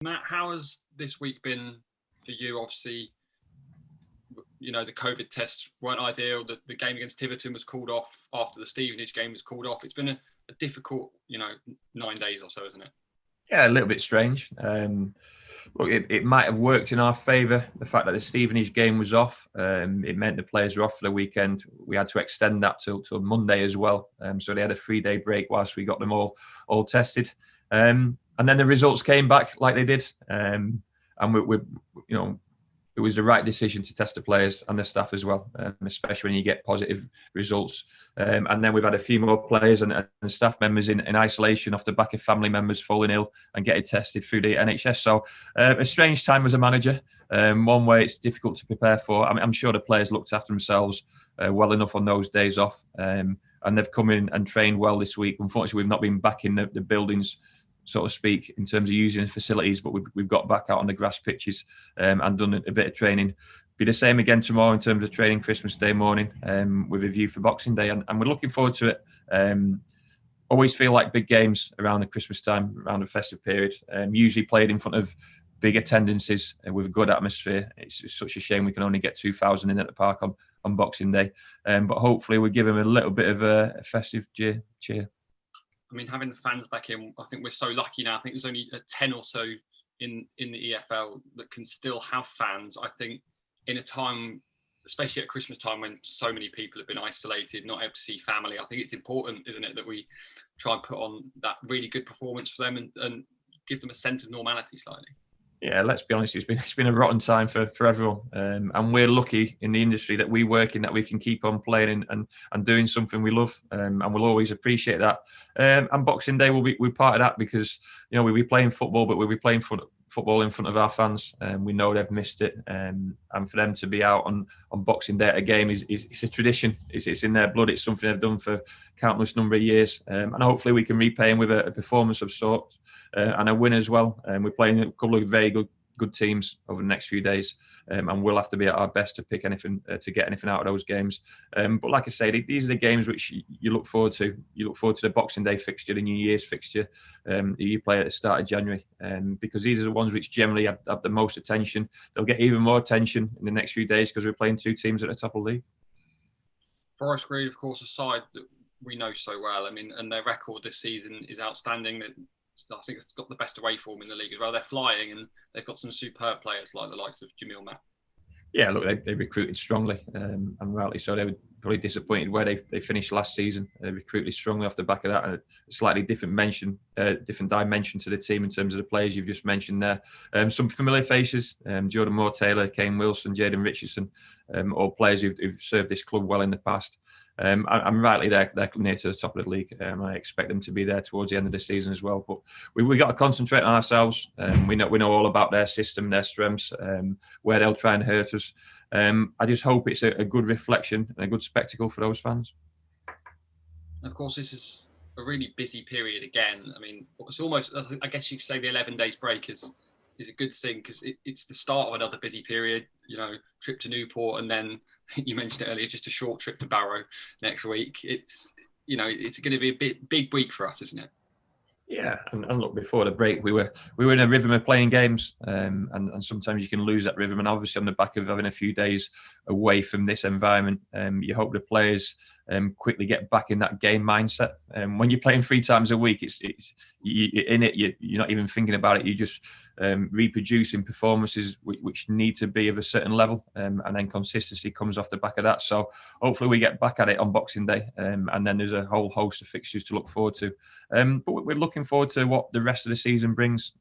Matt, how has this week been for you? Obviously, the COVID tests weren't ideal. The game against Tiverton was called off after the Stevenage game was called off. It's been a difficult, 9 days or so, isn't it? Yeah, a little bit strange. Look, it might have worked in our favour. The fact that the Stevenage game was off, it meant the players were off for the weekend. We had to extend that till Monday as well. So they had a 3-day break whilst we got them all tested. And then the results came back like they did. And it was the right decision to test the players and the staff as well, especially when you get positive results. And then we've had a few more players and staff members in isolation off the back of family members falling ill and getting tested through the NHS. So a strange time as a manager. One way it's difficult to prepare for. I'm sure the players looked after themselves well enough on those days off. And they've come in and trained well this week. Unfortunately, we've not been back in the buildings, so to speak, in terms of using the facilities, but we've got back out on the grass pitches and done a bit of training. Be the same again tomorrow in terms of training Christmas Day morning with a view for Boxing Day, and we're looking forward to it. Always feel like big games around the Christmas time, around the festive period, usually played in front of big attendances with a good atmosphere. It's such a shame we can only get 2,000 in at the park on Boxing Day, but hopefully we'll give them a little bit of a festive cheer. I mean, having the fans back in, I think we're so lucky now. I think there's only 10 or so in the EFL that can still have fans. I think in a time, especially at Christmas time, when so many people have been isolated, not able to see family, I think it's important, isn't it, that we try and put on that really good performance for them and give them a sense of normality slightly. Yeah, let's be honest, it's been a rotten time for everyone. And we're lucky in the industry that we work in, that we can keep on playing and doing something we love. And we'll always appreciate that. And Boxing Day will be part of that, because, we'll be playing football, but we'll be playing football in front of our fans. And we know they've missed it. And for them to be out on Boxing Day at a game is a tradition. It's in their blood. It's something they've done for countless number of years. And hopefully we can repay them with a performance of sorts. And a win as well. We're playing a couple of very good teams over the next few days, and we'll have to be at our best to pick anything to get anything out of those games. But like I say, these are the games which you look forward to. You look forward to the Boxing Day fixture, the New Year's fixture that you play at the start of January, because these are the ones which generally have the most attention. They'll get even more attention in the next few days because we're playing two teams at the top of the league. Forest Green, of course, a side that we know so well. I mean, and their record this season is outstanding. I think it's got the best away form in the league as well. They're flying, and they've got some superb players like the likes of Jamil Matt. Yeah, look, they recruited strongly, and rightly so. They were probably disappointed where they finished last season. They recruited strongly off the back of that, and a slightly different dimension to the team in terms of the players you've just mentioned there. Some familiar faces: Jordan Moore-Taylor, Kane Wilson, Jaden Richardson, all players who've served this club well in the past. I'm rightly they're near to the top of the league. I expect them to be there towards the end of the season as well. But we got to concentrate on ourselves. We know all about their system, their strengths, where they'll try and hurt us. I just hope it's a good reflection and a good spectacle for those fans. Of course, this is a really busy period again. I mean, it's almost, I guess you could say the 11 days break is a good thing, because it's the start of another busy period. Trip to Newport, and then you mentioned it earlier, just a short trip to Barrow next week. It's going to be a big week for us, isn't it? Yeah, and look, before the break, we were in a rhythm of playing games, and sometimes you can lose that rhythm. And obviously, on the back of having a few days away from this environment, you hope the players quickly get back in that game mindset. When you're playing 3 times a week, you're not even thinking about it. You just reproducing performances which need to be of a certain level, and then consistency comes off the back of that. So hopefully we get back at it on Boxing Day, and then there's a whole host of fixtures to look forward to. But we're looking forward to what the rest of the season brings.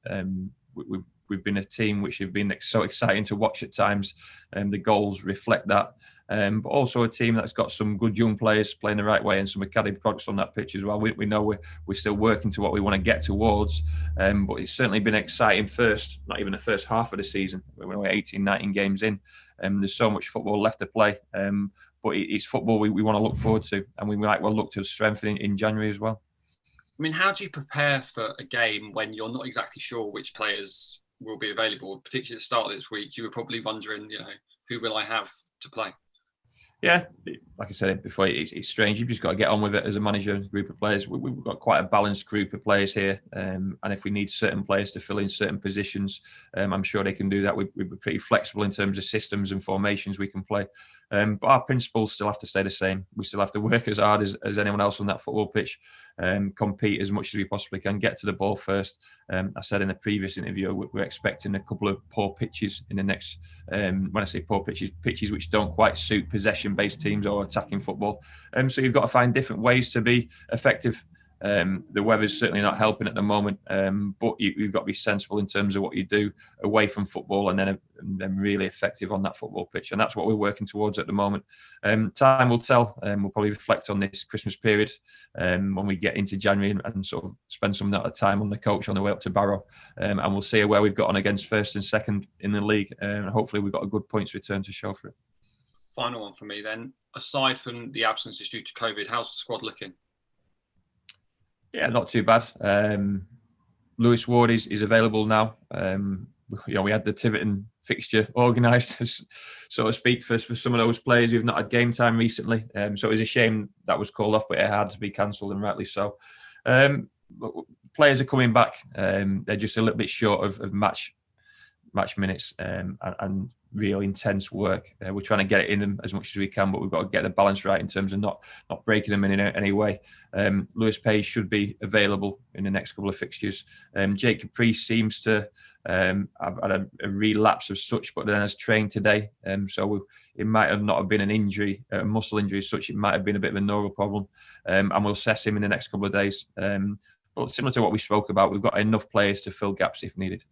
We've been a team which have been so exciting to watch at times, and the goals reflect that. But also a team that's got some good young players playing the right way and some academy products on that pitch as well. We know we're still working to what we want to get towards, but it's certainly been exciting not even the first half of the season. We're 18, 19 games in, and there's so much football left to play. But it's football we want to look forward to, and we might well look to strengthen in January as well. I mean, how do you prepare for a game when you're not exactly sure which players will be available? Particularly at the start of this week, you were probably wondering, who will I have to play? Yeah, like I said before, it's strange. You've just got to get on with it as a manager, group of players. We've got quite a balanced group of players here, and if we need certain players to fill in certain positions, I'm sure they can do that. We're pretty flexible in terms of systems and formations we can play. But our principles still have to stay the same. We still have to work as hard as anyone else on that football pitch, compete as much as we possibly can, get to the ball first. I said in a previous interview, we're expecting a couple of poor pitches in the next, when I say poor pitches which don't quite suit possession-based teams or attacking football. So you've got to find different ways to be effective. The weather's certainly not helping at the moment, but you've got to be sensible in terms of what you do away from football, and then really effective on that football pitch. And that's what we're working towards at the moment. Time will tell. We'll probably reflect on this Christmas period when we get into January and sort of spend some of that time on the coach on the way up to Barrow, and we'll see where we've got on against first and second in the league. And hopefully we've got a good points return to show for it. Final one for me then. Aside from the absences due to COVID, how's the squad looking? Yeah, not too bad. Lewis Ward is available now. We had the Tiverton fixture organised, so to speak, for some of those players who've not had game time recently. So it was a shame that was called off, but it had to be cancelled, and rightly so. Players are coming back. They're just a little bit short of match minutes and real intense work. We're trying to get it in them as much as we can, but we've got to get the balance right in terms of not breaking them in any way. Lewis Page should be available in the next couple of fixtures. Jake Caprice seems to have had a relapse of such, but then has trained today. So it might have not have been an injury, a muscle injury as such. It might have been a bit of a neural problem, and we'll assess him in the next couple of days. But similar to what we spoke about, we've got enough players to fill gaps if needed.